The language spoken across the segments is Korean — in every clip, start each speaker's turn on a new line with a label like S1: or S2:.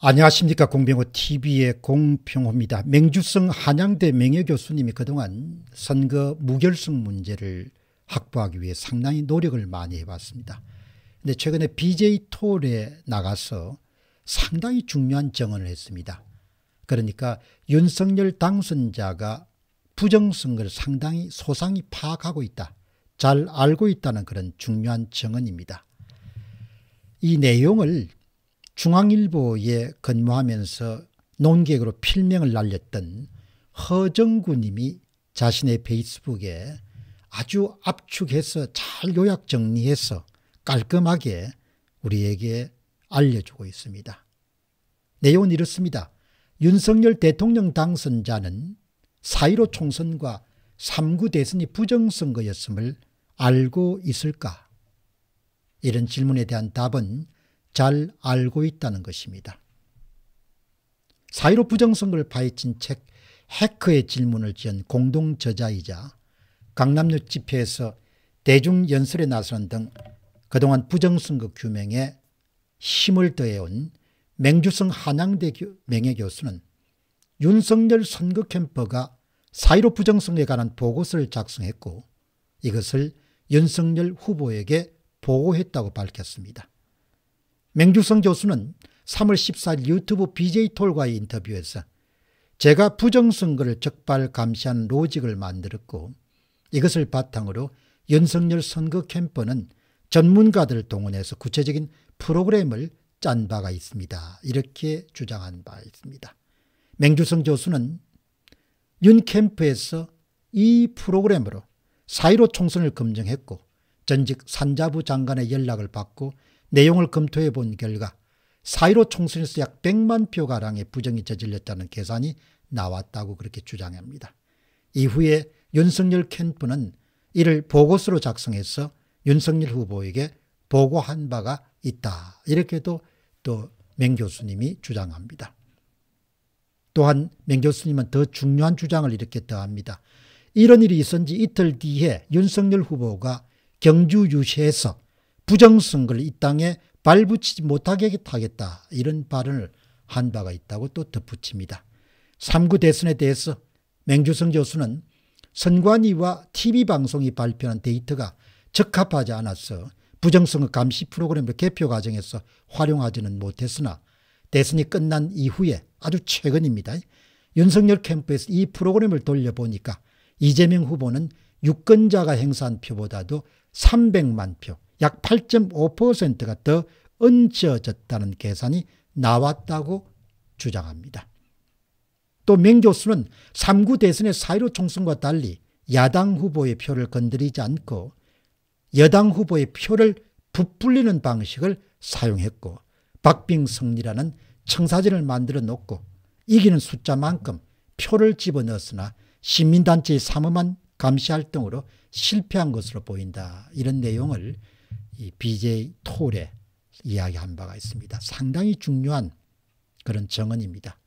S1: 안녕하십니까. 공병호TV의 공병호입니다. 맹주성 한양대 명예교수님이 그동안 선거 무결성 문제를 확보하기 위해 상당히 노력을 많이 해봤습니다. 그런데 최근에 BJ톨에 나가서 상당히 중요한 정언을 했습니다. 그러니까 윤석열 당선자가 부정선거를 상당히 소상히 파악하고 있다, 잘 알고 있다는 그런 중요한 정언입니다. 이 내용을 중앙일보에 근무하면서 논객으로 필명을 날렸던 허정구 님이 자신의 페이스북에 아주 압축해서 잘 요약 정리해서 깔끔하게 우리에게 알려주고 있습니다. 내용은 이렇습니다. 윤석열 대통령 당선자는 4.15 총선과 3.9 대선이 부정선거였음을 알고 있을까? 이런 질문에 대한 답은 잘 알고 있다는 것입니다. 4.15 부정선거를 파헤친 책 해커의 질문을 지은 공동저자이자 강남역 집회에서 대중연설에 나서는 등 그동안 부정선거 규명에 힘을 더해온 맹주성 한양대 명예교수는 윤석열 선거 캠프가 4.15 부정선거에 관한 보고서를 작성했고 이것을 윤석열 후보에게 보고했다고 밝혔습니다. 맹주성 교수는 3월 14일 유튜브 BJ톨과의 인터뷰에서 제가 부정선거를 적발 감시하는 로직을 만들었고 이것을 바탕으로 윤석열 선거 캠프는 전문가들을 동원해서 구체적인 프로그램을 짠 바가 있습니다. 이렇게 주장한 바 있습니다. 맹주성 교수는 윤 캠프에서 이 프로그램으로 4.15 총선을 검증했고 전직 산자부 장관의 연락을 받고 내용을 검토해 본 결과 4.15 총선에서 약 100만 표가량의 부정이 저질렸다는 계산이 나왔다고 그렇게 주장합니다. 이후에 윤석열 캠프는 이를 보고서로 작성해서 윤석열 후보에게 보고한 바가 있다. 이렇게도 또 맹 교수님이 주장합니다. 또한 맹 교수님은 더 중요한 주장을 이렇게 더합니다. 이런 일이 있은 지 이틀 뒤에 윤석열 후보가 경주 유세에서 부정선거를 이 땅에 발붙이지 못하게 하겠다, 이런 발언을 한 바가 있다고 또 덧붙입니다. 3.9 대선에 대해서 맹주성 교수는 선관위와 TV방송이 발표한 데이터가 적합하지 않아서 부정선거 감시 프로그램을 개표 과정에서 활용하지는 못했으나 대선이 끝난 이후에 아주 최근입니다. 윤석열 캠프에서 이 프로그램을 돌려보니까 이재명 후보는 유권자가 행사한 표보다도 300만 표, 약 8.5%가 더 얹혀졌다는 계산이 나왔다고 주장합니다. 또 맹 교수는 3.9 대선의 4.15 총선과 달리 야당 후보의 표를 건드리지 않고 여당 후보의 표를 부풀리는 방식을 사용했고 박빙성리라는 청사진을 만들어 놓고 이기는 숫자만큼 표를 집어넣었으나 시민단체의 삼엄한 감시활동으로 실패한 것으로 보인다. 이런 내용을 이 BJ톨에 이야기한 바가 있습니다. 상당히 중요한 그런 정언입니다.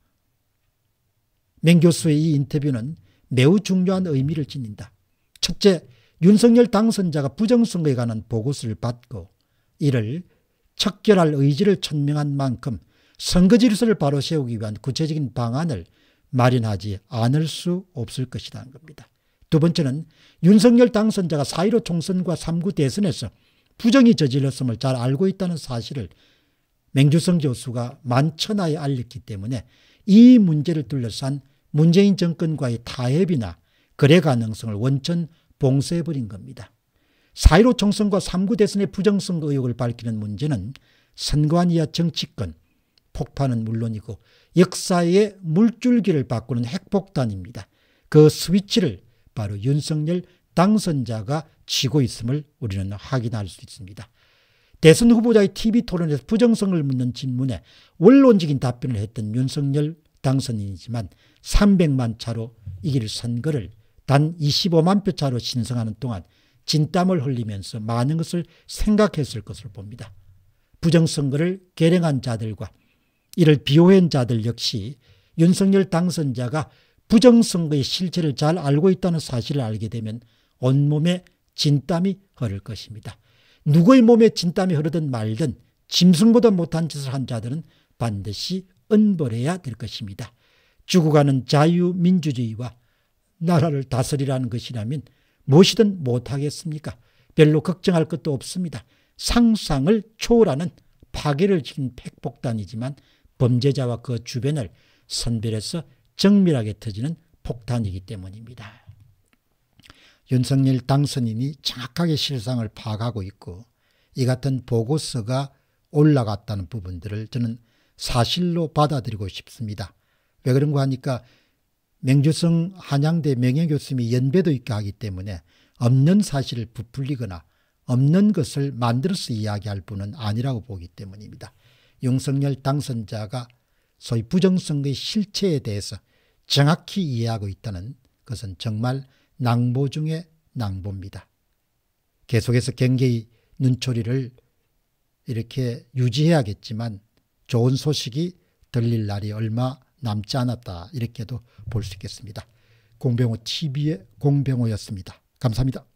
S1: 맹 교수의 이 인터뷰는 매우 중요한 의미를 지닌다. 첫째, 윤석열 당선자가 부정선거에 관한 보고서를 받고 이를 척결할 의지를 천명한 만큼 선거 질서를 바로 세우기 위한 구체적인 방안을 마련하지 않을 수 없을 것이라는 겁니다. 두 번째는 윤석열 당선자가 4.15 총선과 3.9 대선에서 부정이 저질렀음을 잘 알고 있다는 사실을 맹주성 교수가 만천하에 알렸기 때문에 이 문제를 둘러싼 문재인 정권과의 타협이나 거래 가능성을 원천 봉쇄해버린 겁니다. 4.15 총선과 3.9 대선의 부정선거 의혹을 밝히는 문제는 선관위와 정치권, 폭파는 물론이고 역사의 물줄기를 바꾸는 핵폭탄입니다. 그 스위치를 바로 윤석열 당선자가 쥐고 있음을 우리는 확인할 수 있습니다. 대선 후보자의 TV토론에서 부정성을 묻는 질문에 원론적인 답변을 했던 윤석열 당선인이지만 300만 차로 이길 선거를 단 25만 표 차로 신성하는 동안 진땀을 흘리면서 많은 것을 생각했을 것으로 봅니다. 부정선거를 계량한 자들과 이를 비호한 자들 역시 윤석열 당선자가 부정선거의 실체를 잘 알고 있다는 사실을 알게 되면 온몸에 진땀이 흐를 것입니다. 누구의 몸에 진땀이 흐르든 말든 짐승보다 못한 짓을 한 자들은 반드시 은벌해야 될 것입니다. 죽어가는 자유민주주의와 나라를 다스리라는 것이라면 무엇이든 못하겠습니까? 별로 걱정할 것도 없습니다. 상상을 초월하는 파괴를 지닌 핵폭탄이지만 범죄자와 그 주변을 선별해서 정밀하게 터지는 폭탄이기 때문입니다. 윤석열 당선인이 정확하게 실상을 파악하고 있고 이 같은 보고서가 올라갔다는 부분들을 저는 사실로 받아들이고 싶습니다. 왜 그런가 하니까 명주성 한양대 명예교수님이 연배도 있게 하기 때문에 없는 사실을 부풀리거나 없는 것을 만들어서 이야기할 분은 아니라고 보기 때문입니다. 윤석열 당선자가 소위 부정선거의 실체에 대해서 정확히 이해하고 있다는 것은 정말 낭보 중의 낭보입니다. 계속해서 경계의 눈초리를 이렇게 유지해야겠지만 좋은 소식이 들릴 날이 얼마 남지 않았다 이렇게도 볼 수 있겠습니다. 공병호 TV의 공병호였습니다. 감사합니다.